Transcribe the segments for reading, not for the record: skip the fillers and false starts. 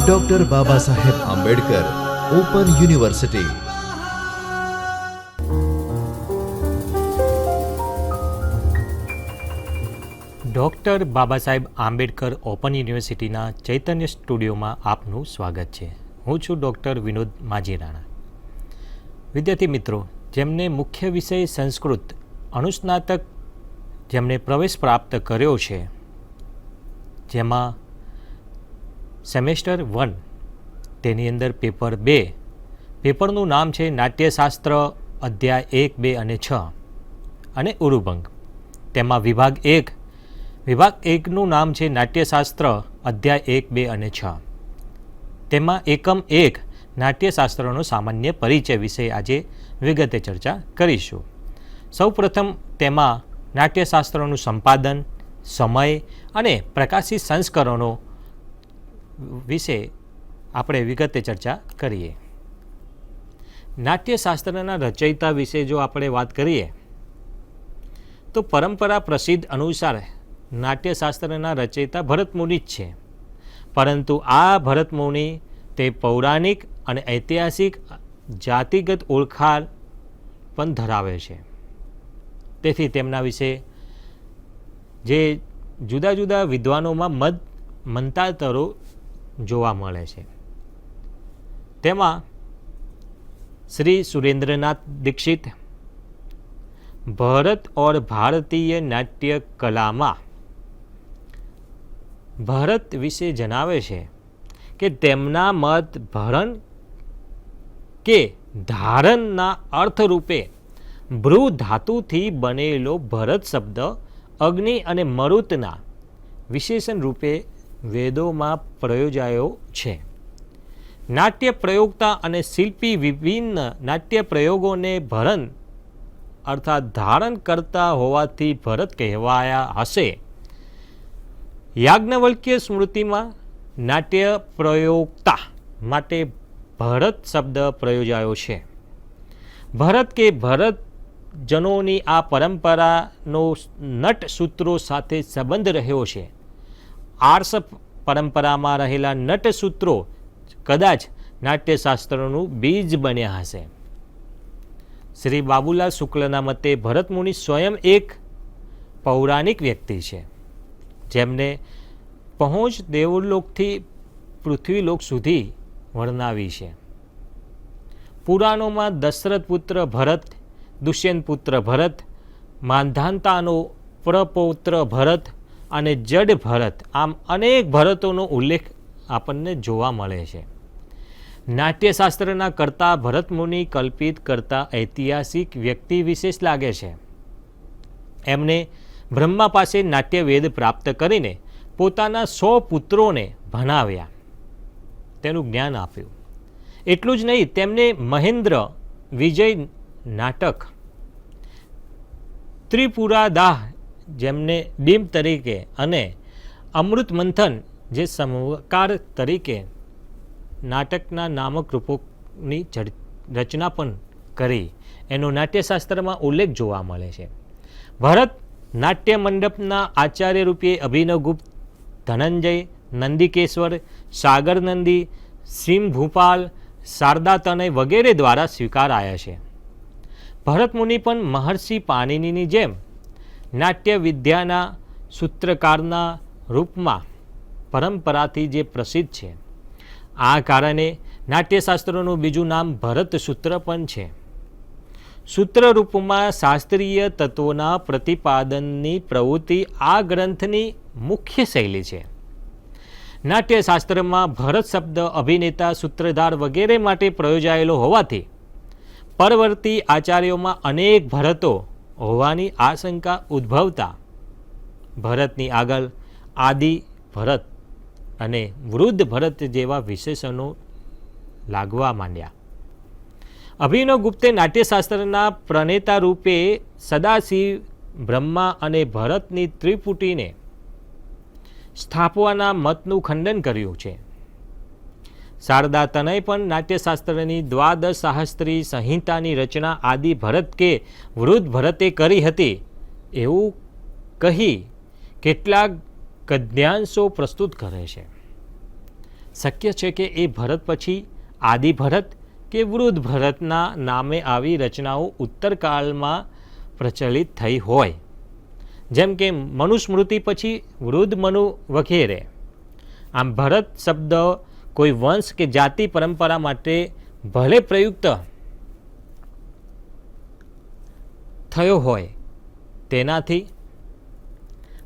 Doctor Baba Saheb Ambedkar open university. Doctor Baba Saheb Ambedkar open યુનિવર્સિટીના ચૈતન્ય સ્ટુડિયોમાં આપનું સ્વાગત છે. હું છું ડૉક્ટર વિનોદ માજીરાણા. વિદ્યાર્થી મિત્રો, જેમને મુખ્ય વિષય સંસ્કૃત અનુસ્નાતક જેમણે પ્રવેશ પ્રાપ્ત કર્યો છે, જેમાં સેમેસ્ટર 1 તેની અંદર પેપર 2, પેપરનું નામ છે નાટ્યશાસ્ત્ર અધ્યાય 1, 2 અને 6 અને ઉરુભંગ. તેમાં વિભાગ 1નું નામ છે નાટ્યશાસ્ત્ર અધ્યાય 1, 2 અને 6. તેમાં એકમ 1 નાટ્યશાસ્ત્રનો સામાન્ય પરિચય વિશે આજે વિગતે ચર્ચા કરીશું. સૌપ્રથમ તેમાં નાટ્યશાસ્ત્રનું સંપાદન, સમય અને પ્રકાશિત સંસ્કરણો વિશે આપણે વિગતે ચર્ચા કરીએ. નાટ્યશાસ્ત્રના રચયિતા વિશે જો આપણે વાત કરીએ તો પરંપરા પ્રસિદ્ધ અનુસાર નાટ્યશાસ્ત્રના રચયિતા ભરતમુનિ જ છે. પરંતુ આ ભરતમુનિ તે પૌરાણિક અને ઐતિહાસિક જાતિગત ઓળખાણ પણ ધરાવે છે. તેથી તેમના વિશે જે જુદા જુદા વિદ્વાનોમાં મંતાંતરો જોવા મળે છે. તેમાં શ્રી સુરેન્દ્રનાથ દીક્ષિત ભારત और ભારતીય નાટ્ય કલામાં ભારત વિશે જણાવે છે કે તેમના મત ભરણ કે ધારણના અર્થરૂપે ભ્રુ ધાતુથી બનેલો ભરત શબ્દ અગ્નિ અને મરુતના વિશેષણ રૂપે વેદોમાં પ્રયોજાયો છે. નાટ્ય પ્રયોગતા અને શિલ્પી વિભિન્ન નાટ્ય પ્રયોગોને ભરણ અર્થાત ધારણ કરતા હોવાથી ભરત કહેવાયા હશે. યાજ્ઞવલ્ક્ય સ્મૃતિમાં નાટ્ય પ્રયોગતા માટે ભરત શબ્દ પ્રયોજાયો છે. ભરત કે ભરતજનોની આ પરંપરાનો નટ સૂત્રો સાથે સંબંધ રહ્યો છે. આર્ષ પરંપરામાં રહેલા નટ સૂત્રો કદાચ નાટ્યશાસ્ત્રનું બીજ બન્યા હશે. શ્રી બાબુલાલ શુક્લના મતે ભરતમુનિ સ્વયં એક પૌરાણિક વ્યક્તિ છે, જેમને પહોંચ દેવલોકથી પૃથ્વીલોક સુધી વર્ણવી છે. પુરાણોમાં દશરથ પુત્ર ભરત, દુષ્યંત પુત્ર ભરત, માંધાતાનો પ્રપૌત્ર ભરત અને જડ ભરત, આમ અનેક ભરતોનો ઉલ્લેખ આપણને જોવા મળે છે. નાટ્યશાસ્ત્રના કરતા ભરતમુનિ કલ્પિત કરતા ઐતિહાસિક વ્યક્તિ વિશેષ લાગે છે. એમને બ્રહ્મા પાસે નાટ્યવેદ પ્રાપ્ત કરીને પોતાના 100 પુત્રોને ભણાવ્યા, તેનું જ્ઞાન આપ્યું. એટલું જ નહીં, તેમને મહેન્દ્ર વિજય નાટક, ત્રિપુરાદાહ જેમને ડીમ તરીકે અને અમૃત મંથન જે સમકાર તરીકે નાટકના નામક રૂપોની રચના પણ કરી, એનો નાટ્યશાસ્ત્રમાં ઉલ્લેખ જોવા મળે છે. ભરત નાટ્ય મંડપના આચાર્ય રૂપે અભિનવગુપ્ત, ધનંજય, નંદિકેશ્વર, સાગર નંદી, સિંહભૂપાલ, શારદાતનય વગેરે દ્વારા સ્વીકારાયા છે. ભરતમુનિ પણ મહર્ષિ પાણિનિની જેમ નાટ્ય વિદ્યાના સૂત્રકારના રૂપમાં પરંપરાથી જે પ્રસિદ્ધ છે. આ કારણે નાટ્યશાસ્ત્રનું બીજું નામ ભરત સૂત્ર પણ છે. સૂત્ર રૂપમાં શાસ્ત્રીય તત્વોના પ્રતિપાદનની પ્રવૃત્તિ આ ગ્રંથની મુખ્ય શૈલી છે. નાટ્યશાસ્ત્રમાં ભરત શબ્દ અભિનેતા, સૂત્રધાર વગેરે માટે પ્રયોજાયેલો હોવાથી પરવર્તી આચાર્યોમાં અનેક ભરતો હોવાની આશંકા ઉદ્ભવતા ભરતની આગળ આદિ ભરત અને વૃદ્ધ ભરત જેવા વિશેષણો લાગવા માંડ્યા. અભિનવગુપ્તે નાટ્યશાસ્ત્રના પ્રણેતા રૂપે સદાશિવ, બ્રહ્મા અને ભરતની ત્રિપુટીને સ્થાપવાના મતનું ખંડન કર્યું છે. શારદા તનય પણ નાટ્યશાસ્ત્રની દ્વાદશ શાસ્ત્રી સંહિતાની રચના આદિ ભરત કે વૃદ્ધ ભરતે કરી હતી એવું કહી કેટલાક ગદ્યાંશો પ્રસ્તુત કરે છે. શક્ય છે કે એ ભરત પછી આદિ ભરત કે વૃદ્ધ ભરતના નામે આવી રચનાઓ ઉત્તરકાળમાં પ્રચલિત થઈ હોય, જેમ કે મનુસ્મૃતિ પછી વૃદ્ધ મનુ વગેરે. આમ ભરત શબ્દ કોઈ વંશ કે જાતિ પરંપરા માટે ભલે પ્રયુક્ત થયો હોય, તેનાથી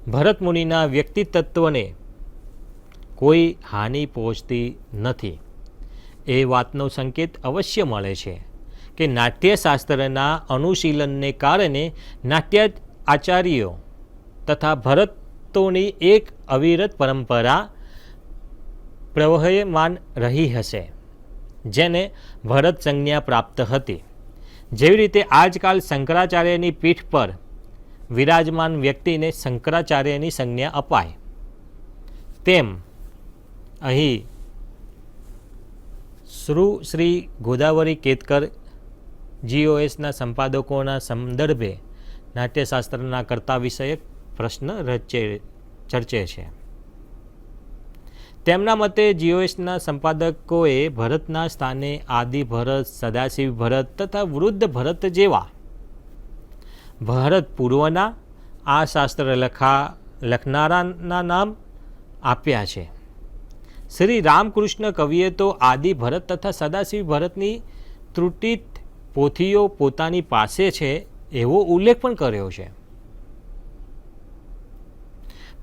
ભરત મુનિના વ્યક્તિત્વને કોઈ હાનિ પહોંચતી નથી. એ વાતનો સંકેત અવશ્ય મળે છે કે નાટ્યશાસ્ત્રના અનુશીલનને કારણે નાટ્ય આચાર્યો તથા ભરતોની એક અવિરત પરંપરા પ્રવહ્યમાન રહી હશે, જેને ભરત સંજ્ઞા પ્રાપ્ત હતી. જેવી રીતે આજકાલ શંકરાચાર્યની પીઠ પર વિરાજમાન વ્યક્તિને શંકરાચાર્યની સંજ્ઞા અપાય, તેમ અહીં શ્રી ગોદાવરી કેતકર GOSના સંપાદકોના સંદર્ભે નાટ્યશાસ્ત્રના કર્તા વિષયક પ્રશ્ન ચર્ચે છે. તેમના મતે GOSના સંપાદકોએ ભરતના સ્થાને આદિ ભરત, સદાશિવ ભરત તથા વૃદ્ધ ભરત જેવા ભરત પૂર્વના આ શાસ્ત્ર લખનારાના નામ આપ્યા છે. શ્રી રામકૃષ્ણ કવિએ તો આદિ ભરત તથા સદાશિવ ભરતની ત્રુટિત પોથીઓ પોતાની પાસે છે એવો ઉલ્લેખ પણ કર્યો છે.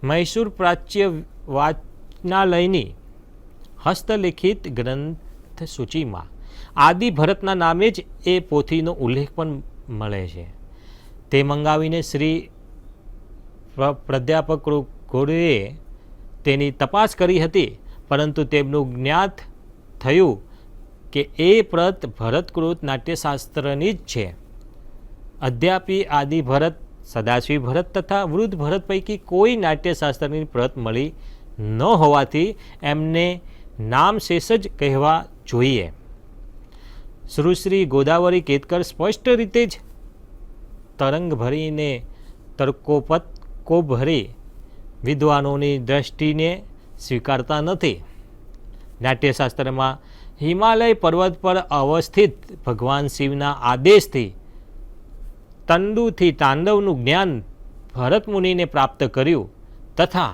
મૈસૂર પ્રાચ્ય વાચનાલયની હસ્તલિખિત ગ્રંથ સૂચિમાં આદિ ભરતના નામે જ એ પોથીનો ઉલ્લેખ પણ મળે છે. તે મંગાવીને શ્રી પ્રાધ્યાપક ગોળે તેની તપાસ કરી હતી, પરંતુ તેમનું જ્ઞાત થયું કે એ પ્રત ભરતકૃત નાટ્યશાસ્ત્રની જ છે. અદ્યાપી આદિ ભરત, સદાશિવ ભરત તથા વૃદ્ધ ભરત પૈકી કોઈ નાટ્યશાસ્ત્રની પ્રત મળી ન હોવાથી એમને નામ શેષ જ કહેવા જોઈએ. શ્રી ગોદાવરી કેતકર સ્પષ્ટ રીતે જ તરંગ ભરીને તર્કો ભરી વિદ્વાનોની દ્રષ્ટિને સ્વીકારતા નથી. નાટ્યશાસ્ત્રમાં હિમાલય પર્વત પર અવસ્થિત ભગવાન શિવના આદેશથી તંડુથી તાંડવનું જ્ઞાન ભરત મુનિને પ્રાપ્ત કર્યું તથા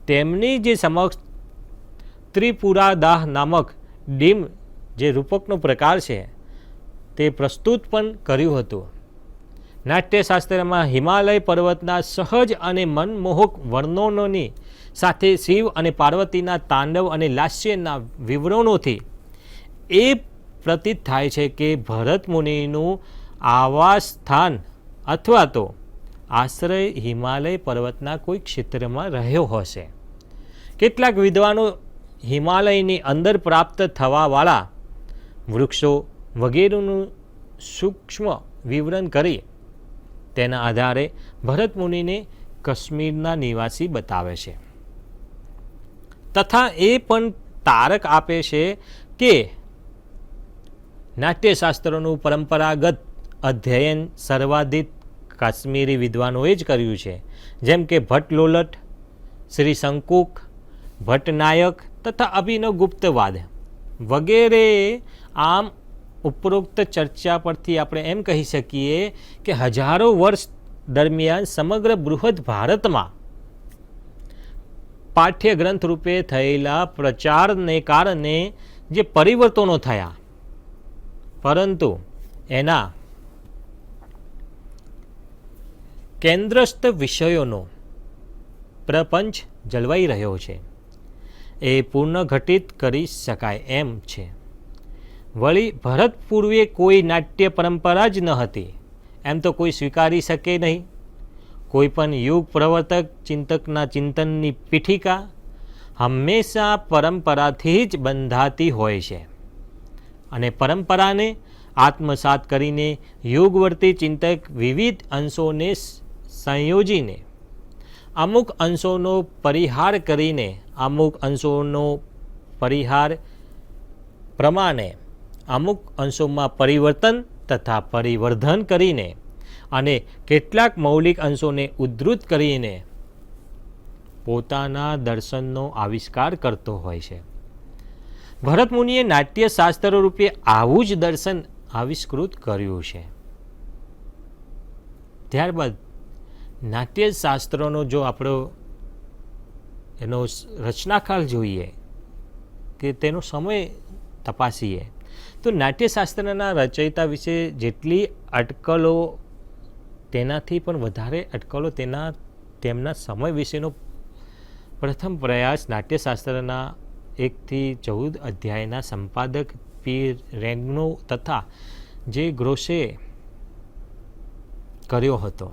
તેમની જે સમક્ષ ત્રિપુરાદાહ નામક ડીમ જે રૂપકનો પ્રકાર છે તે પ્રસ્તુત પણ કર્યું હતું. નાટ્યશાસ્ત્રમાં હિમાલય પર્વતના સહજ અને મનમોહક વર્ણનોની સાથે શિવ અને પાર્વતીના તાંડવ અને લાસ્યના વિવરણોથી એ પ્રતીત થાય છે કે ભરત મુનિનું આવાસ સ્થાન અથવા તો આશ્રય હિમાલય પર્વતના કોઈ ક્ષેત્રમાં રહ્યો હશે. કેટલાક વિદ્વાનો હિમાલયની અંદર પ્રાપ્ત થવાવાળા વૃક્ષો વગેરેનું સૂક્ષ્મ વિવરણ કરી તેના આધારે ભરત મુનિને કાશ્મીરના નિવાસી બતાવે છે તથા એ પણ તારક આપે છે કે નાટ્યશાસ્ત્રોનું પરંપરાગત અધ્યયન સર્વાધિક કાશ્મીરી વિદ્વાનોએ જ કર્યું છે, જેમ કે ભટ્ટલોલટ, શ્રી શંકુક, ભટ્ટનાયક તથા અભિનવ ગુપ્તવાદ વગેરે. આમ ઉપરોક્ત ચર્ચા પરથી આપણે એમ કહી શકીએ કે હજારો વર્ષ દરમિયાન સમગ્ર બૃહદ ભારતમાં પાઠ્યગ્રંથ રૂપે થયેલા પ્રચારને કારણે જે પરિવર્તનો થયા, પરંતુ એના કેન્દ્રસ્થ વિષયોનો પ્રપંચ જળવાઈ રહ્યો છે એ પુનઃઘટિત કરી શકાય એમ છે. વળી ભરત પૂર્વે કોઈ નાટ્ય પરંપરા જ ન હતી એમ તો કોઈ સ્વીકારી શકે નહીં. કોઈ પણ યુગ પ્રવર્તક ચિંતકના ચિંતનની પીઠિકા હંમેશા પરંપરાથી જ બંધાતી હોય છે અને પરંપરાને આત્મસાત કરીને યુગવર્તી ચિંતક વિવિધ અંશોને સંયોજીને અમુક અંશોનો પરિહાર કરીને અમુક અંશોનો પરિહાર પ્રમાણે અમુક અંશોમાં પરિવર્તન તથા પરિવર્ધન કરીને અને કેટલાક મૌલિક અંશોને ઉદ્ધૃત કરીને પોતાના દર્શનનો આવિષ્કાર કરતો હોય છે. ભરત મુનિએ નાટ્યશાસ્ત્ર રૂપે આવું જ દર્શન આવિષ્કૃત કર્યું છે. ત્યારબાદ નાટ્યશાસ્ત્રનો જો આપણો એનો રચનાકાળ જોઈએ કે તેનો સમય તપાસીએ તો નાટ્યશાસ્ત્રના રચયિતા વિશે જેટલી અટકલો તેનાથી પણ વધારે અટકલો તેમના સમય વિશેનો પ્રથમ પ્રયાસ નાટ્યશાસ્ત્રના 1 થી 14 અધ્યાયના સંપાદક પી રેગ્નો તથા જે ગ્રોસે કર્યો હતો.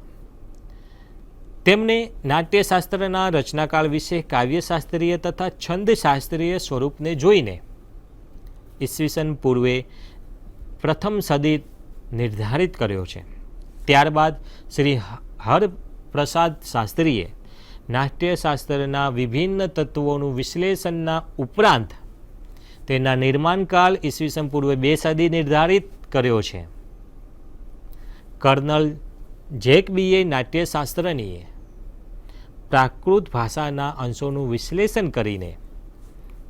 તેમણે નાટ્યશાસ્ત્રના રચનાકાળ વિશે કાવ્યશાસ્ત્રીય તથા છંદશાસ્ત્રીય સ્વરૂપને જોઈને ઈસવીસન પૂર્વે પ્રથમ સદી નિર્ધારિત કર્યો છે. ત્યારબાદ શ્રી હરપ્રસાદ શાસ્ત્રીએ નાટ્યશાસ્ત્રના વિભિન્ન તત્વોનું વિશ્લેષણના ઉપરાંત તેના નિર્માણકાળ ઈસવીસન પૂર્વે 2 સદી નિર્ધારિત કર્યો છે. કર્નલ જેકબીએ નાટ્યશાસ્ત્રની પ્રાકૃત ભાષાના અંશોનું વિશ્લેષણ કરીને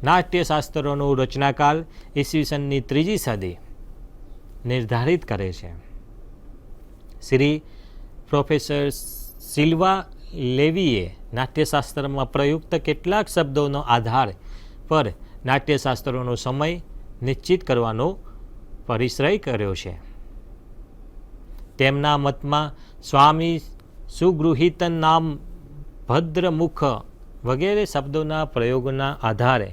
નાટ્યશાસ્ત્રનો રચનાકાળ ઈસવીસનની 3જી સદી નિર્ધારિત કરે છે. શ્રી પ્રોફેસર સિલ્વા લેવીએ નાટ્યશાસ્ત્રમાં પ્રયુક્ત કેટલાક શબ્દોનો આધાર પર નાટ્યશાસ્ત્રોનો સમય નિશ્ચિત કરવાનો પરિશ્રય કર્યો છે. તેમના મતમાં સ્વામી સુગૃહિત નામ, ભદ્રમુખ વગેરે શબ્દોના પ્રયોગના આધારે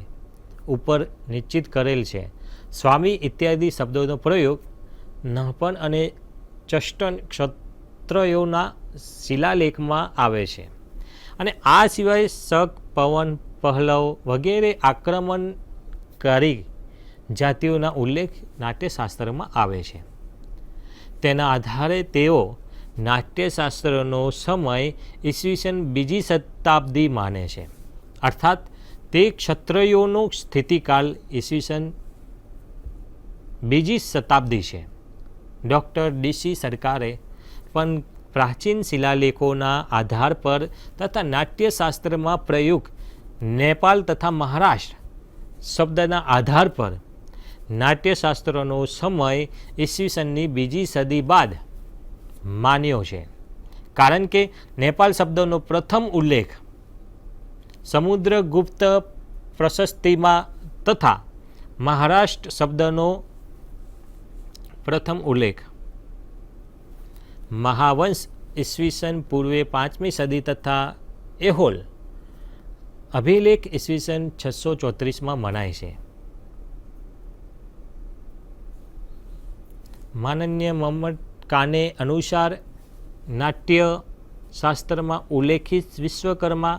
ઉપર નિશ્ચિત કરેલ છે. સ્વામી ઇત્યાદિ શબ્દોનો પ્રયોગ નહપણ અને ચષ્ટન ક્ષત્રયોના શિલાલેખમાં આવે છે. અને આ સિવાય શક, પવન, પહલવ વગેરે આક્રમણકારી જાતિઓના ઉલ્લેખ નાટ્યશાસ્ત્રમાં આવે છે. તેના આધારે તેઓ નાટ્યશાસ્ત્રનો સમય ઈસવીસન 2જી શતાબ્દી માને છે. અર્થાત તે ક્ષત્રિયોનો સ્થિતિકાળ ઈસવીસન 2જી શતાબ્દી છે. ડૉક્ટર ડી.સી. સરકારે પણ પ્રાચીન શિલાલેખોના આધાર પર તથા નાટ્યશાસ્ત્રમાં પ્રયુક્ત નેપાલ તથા મહારાષ્ટ્ર શબ્દના આધાર પર નાટ્યશાસ્ત્રનો સમય ઈસવીસનની 2જી સદી બાદ માન્યો છે. કારણ કે નેપાલ શબ્દનો પ્રથમ ઉલ્લેખ સમુદ્રગુપ્ત પ્રશસ્તિમાં તથા મહારાષ્ટ્ર શબ્દનો પ્રથમ ઉલ્લેખ મહાવંશ ઈસવીસન પૂર્વે 5મી સદી તથા એહોલ અભિલેખ ઈસવીસન 634માં મનાય છે. માનન્ય મોહમ્મદ કાને અનુસાર નાટ્ય શાસ્ત્રમાં ઉલ્લેખિત વિશ્વકર્મા,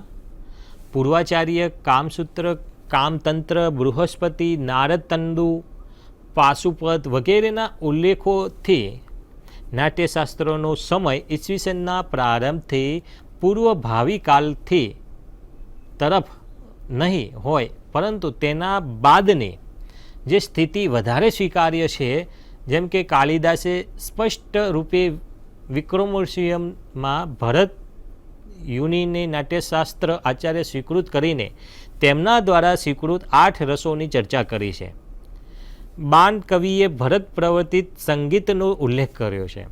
પૂર્વાચાર્ય, કામસૂત્ર, કામતંત્ર, બૃહસ્પતિ, નારદ તંડુ, પાશુપત વગેરેના ઉલ્લેખોથી નાટ્યશાસ્ત્રનો સમય ઈસવીસનના પ્રારંભથી પૂર્વ ભાવિ કાલથી તરફ નહીં હોય, પરંતુ તેના બાદની જે સ્થિતિ વધારે સ્વીકાર્ય છે, જેમ કે કાલિદાસે સ્પષ્ટ રૂપે વિક્રમોર્વશીયમમાં ભરત યુનિને નાટ્યશાસ્ત્ર આચાર્ય સ્વીકૃત કરીને તેમના દ્વારા સ્વીકૃત 8 રસોની ચર્ચા કરી છે. બાણ કવિએ ભરત પ્રવર્તિત સંગીતનો ઉલ્લેખ કર્યો છે.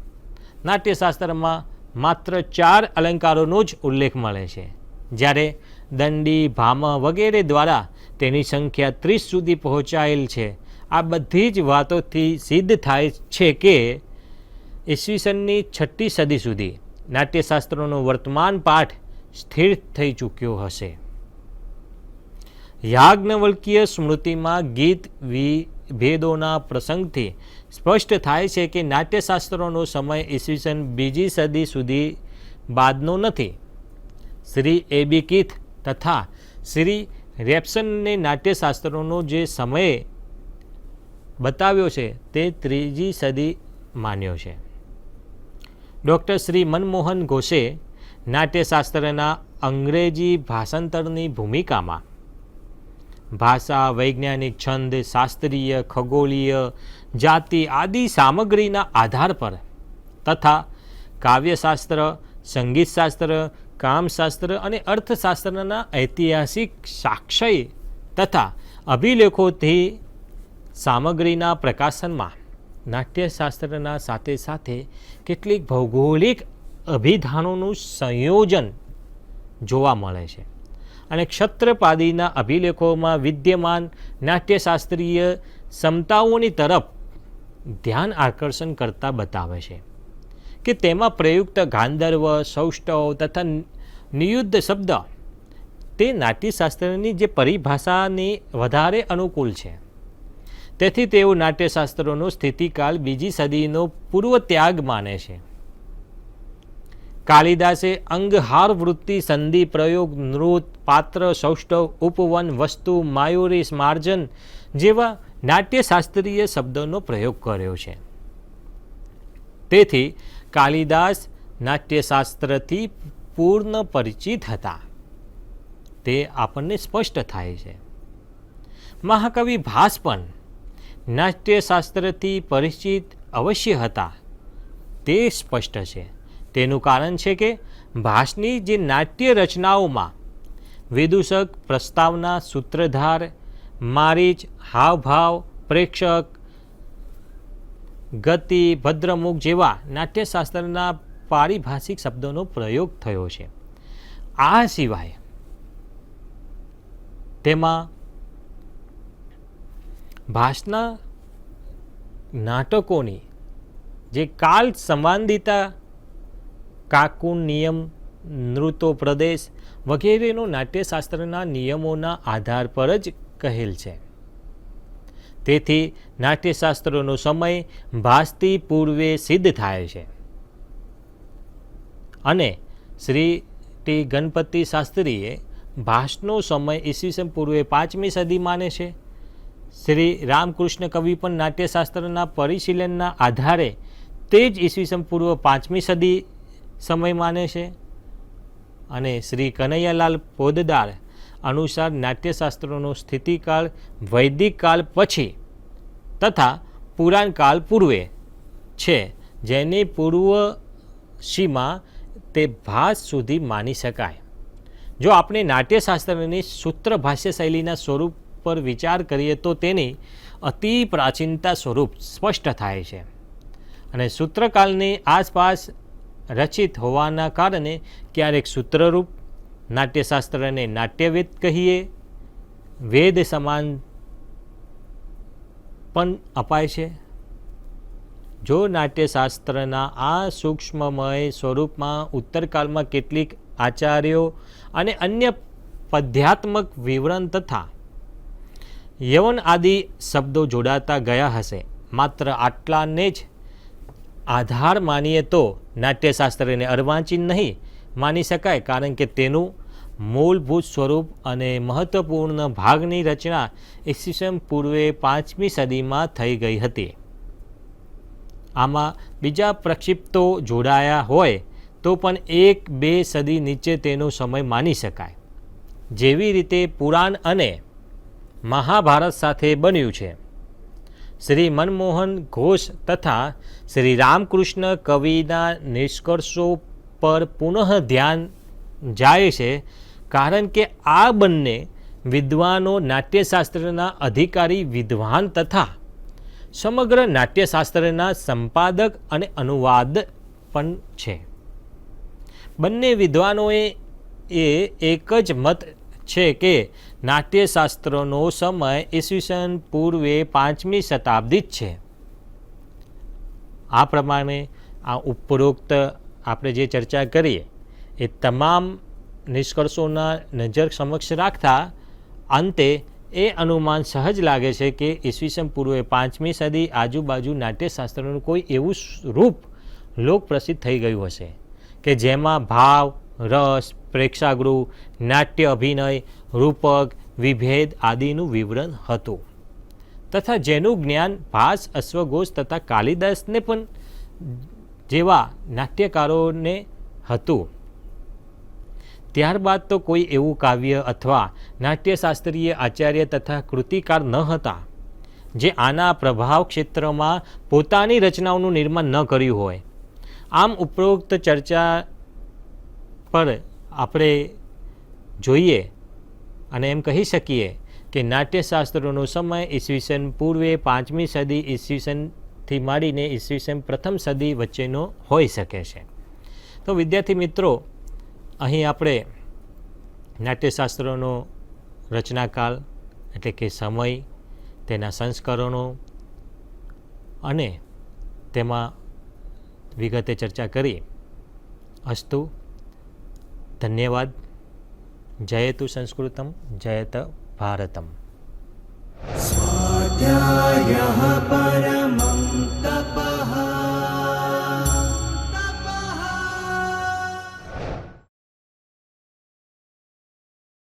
નાટ્યશાસ્ત્રમાં માત્ર 4 અલંકારોનો જ ઉલ્લેખ મળે છે, જ્યારે દંડી, ભામહ વગેરે દ્વારા તેની સંખ્યા 30 સુધી પહોંચાયેલ છે. આ બધી જ વાતોથી સિદ્ધ થાય છે કે ઈસવીસનની 6ઠી સદી સુધી નાટ્યશાસ્ત્રનો વર્તમાન પાઠ સ્થિર થઈ ચૂક્યો હશે. યાજ્ઞવલ્ક્ય સ્મૃતિમાં ગીત વિભેદોના પ્રસંગથી સ્પષ્ટ થાય છે કે નાટ્યશાસ્ત્રનો સમય ઈસવીસન 2જી સદી સુધી બાદનો નથી. શ્રી એ.બી. કીથ તથા શ્રી રેપ્સનને નાટ્યશાસ્ત્રનો જે સમય બતાવ્યો છે તે 3જી સદી માન્યો છે. ડૉક્ટર શ્રી મનમોહન ઘોષે નાટ્યશાસ્ત્રના અંગ્રેજી ભાષાંતરની ભૂમિકામાં ભાષા, વૈજ્ઞાનિક, છંદ, શાસ્ત્રીય, ખગોળીય, જાતિ આદિ સામગ્રીના આધાર પર તથા કાવ્યશાસ્ત્ર, સંગીતશાસ્ત્ર, કામશાસ્ત્ર અને અર્થશાસ્ત્રના ઐતિહાસિક સાક્ષ્ય તથા અભિલેખોથી સામગ્રીના પ્રકાશનમાં નાટ્યશાસ્ત્રના સાથે સાથે કેટલીક ભૌગોલિક અભિધાનોનું સંયોજન જોવા મળે છે અને ક્ષત્રપાદીના અભિલેખોમાં વિદ્યમાન નાટ્યશાસ્ત્રીય ક્ષમતાઓની તરફ ધ્યાન આકર્ષણ કરતા બતાવે છે કે તેમાં પ્રયુક્ત ગાંધર્વ, સૌષ્ઠવ તથા નિયુદ્ધ શબ્દ તે નાટ્યશાસ્ત્રની જે પરિભાષાની વધારે અનુકૂળ છે. તેથી તેઓ નાટ્યશાસ્ત્રોનો સ્થિતિકાળ બીજી સદીનો પૂર્વ ત્યાગ માને છે. કાલિદાસે અંગહાર વૃત્તિ, સંધિ, પ્રયોગ, નૃત, પાત્ર, સૌષ્ઠવ, ઉપવન, વસ્તુ, માયુરી, સ્માર્જન જેવા નાટ્યશાસ્ત્રીય શબ્દોનો પ્રયોગ કર્યો છે. તેથી કાલિદાસ નાટ્યશાસ્ત્રથી પૂર્ણ પરિચિત હતા તે આપણને સ્પષ્ટ થાય છે. મહાકવિ ભાસ પણ નાટ્યશાસ્ત્રથી પરિચિત અવશ્ય હતા તે સ્પષ્ટ છે. તેનું કારણ છે કે ભાસની જે નાટ્ય રચનાઓમાં વિદૂષક, પ્રસ્તાવના, સૂત્રધાર, મારીચ, હાવભાવ, પ્રેક્ષક, ગતિ, ભદ્રમુખ જેવા નાટ્યશાસ્ત્રના પારિભાષિક શબ્દોનો પ્રયોગ થયો છે. આ સિવાય તેમાં ભાસના નાટકોની જે કાલ સંવાદિતા, કાકુન નિયમ, નૃતો પ્રદેશ વગેરેનો નાટ્યશાસ્ત્રના નિયમોના આધાર પર જ કહેલ છે. તેથી નાટ્યશાસ્ત્રોનો સમય ભાસથી પૂર્વે સિદ્ધ થાય છે અને શ્રી ટી ગણપતિ શાસ્ત્રીએ ભાસનો સમય ઈસવીસન પૂર્વે 5મી સદી માને છે. શ્રી રામકૃષ્ણ કવિ પણ નાટ્યશાસ્ત્રના પરિશીલનના આધારે તે જ ઈસવીસન પૂર્વ 5મી સદી સમય માને છે અને શ્રી કનૈયાલાલ પોદદાર અનુસાર નાટ્યશાસ્ત્રોનો સ્થિતિકાળ વૈદિક કાળ પછી તથા પુરાણકાળ પૂર્વે છે, જેની પૂર્વ સીમા તે ભાસ સુધી માની શકાય. જો આપણે નાટ્યશાસ્ત્રની સૂત્ર ભાષ્ય શૈલીના સ્વરૂપ પર વિચાર કરીએ તો તેની અતિ પ્રાચીનતા સ્વરૂપ સ્પષ્ટ થાય છે અને સૂત્રકાળની આસપાસ રચિત હોવાના કારણે ક્યારેક સૂત્રરૂપ નાટ્યશાસ્ત્રને નાટ્યવેદ કહીએ વેદ સમાન પણ અપાય છે. જો નાટ્યશાસ્ત્રના આ સૂક્ષ્મમય સ્વરૂપમાં ઉત્તરકાળમાં કેટલીક આચાર્યો અને અન્ય પદ્યાત્મક વિવરણ તથા યવન આદિ શબ્દો જોડાતા ગયા હશે, માત્ર આટલાને જ આધાર માનીએ તો નાટ્યશાસ્ત્રને અર્વાચીન નહીં માની શકાય, કારણ કે તેનું મૂળભૂત સ્વરૂપ અને મહત્વપૂર્ણ ભાગની રચના ઈસવીસન પૂર્વે 5મી સદીમાં થઈ ગઈ હતી. આમાં બીજા પ્રક્ષિપ્તો જોડાયા હોય તો પણ 1-2 સદી નીચે તેનો સમય માની શકાય, જેવી રીતે પુરાણ અને મહાભારત સાથે બન્યું છે. શ્રી મનમોહન ઘોષ તથા શ્રી રામકૃષ્ણ કવિના નિષ્કર્ષો પર પુનઃ ધ્યાન જાય છે, કારણ કે આ બંને વિદ્વાનો નાટ્યશાસ્ત્રના અધિકારી વિદ્વાન તથા સમગ્ર નાટ્યશાસ્ત્રના સંપાદક અને અનુવાદ પણ છે. બંને વિદ્વાનોએ એક જ મત છે કે નાટ્યશાસ્ત્રનો સમય ઈસવીસન પૂર્વે 5મી શતાબ્દી જ છે. આ પ્રમાણે આ ઉપરોક્ત આપણે જે ચર્ચા કરીએ એ તમામ નિષ્કર્ષોના નજર સમક્ષ રાખતા અંતે એ અનુમાન સહજ લાગે છે કે ઈસવીસન પૂર્વે 5મી સદી આજુબાજુ નાટ્યશાસ્ત્રનું કોઈ એવું રૂપ લોકપ્રસિદ્ધ થઈ ગયું હશે કે જેમાં ભાવ, રસ, પ્રેક્ષાગૃહ, નાટ્ય અભિનય, રૂપક, વિભેદ આદિનું વિવરણ હતું તથા જેનું જ્ઞાન ભાસ, અશ્વઘોષ તથા કાલિદાસને પણ જેવા નાટ્યકારોને હતું. ત્યારબાદ તો કોઈ એવું કાવ્ય અથવા નાટ્યશાસ્ત્રીય આચાર્ય તથા કૃતિકાર ન હતા જે આના પ્રભાવ ક્ષેત્રમાં પોતાની રચનાઓનું નિર્માણ ન કર્યું હોય. આમ ઉપરોક્ત ચર્ચા પર આપણે જોઈએ અને એમ કહી શકીએ કે નાટ્યશાસ્ત્રોનો સમય ઈસવીસન પૂર્વે 5મી સદી ઈસવીસનથી માંડીને ઈસવીસન પ્રથમ સદી વચ્ચેનો હોઈ શકે છે. તો વિદ્યાર્થી મિત્રો, અહીં આપણે નાટ્યશાસ્ત્રોનો રચનાકાળ એટલે કે સમય, તેના સંસ્કરણો અને તેમાં વિગતે ચર્ચા કરી. અસ્તુ, ધન્યવાદ. જયતુ સંસ્કૃતમ, જયત ભારતમ. स्वाध्यायः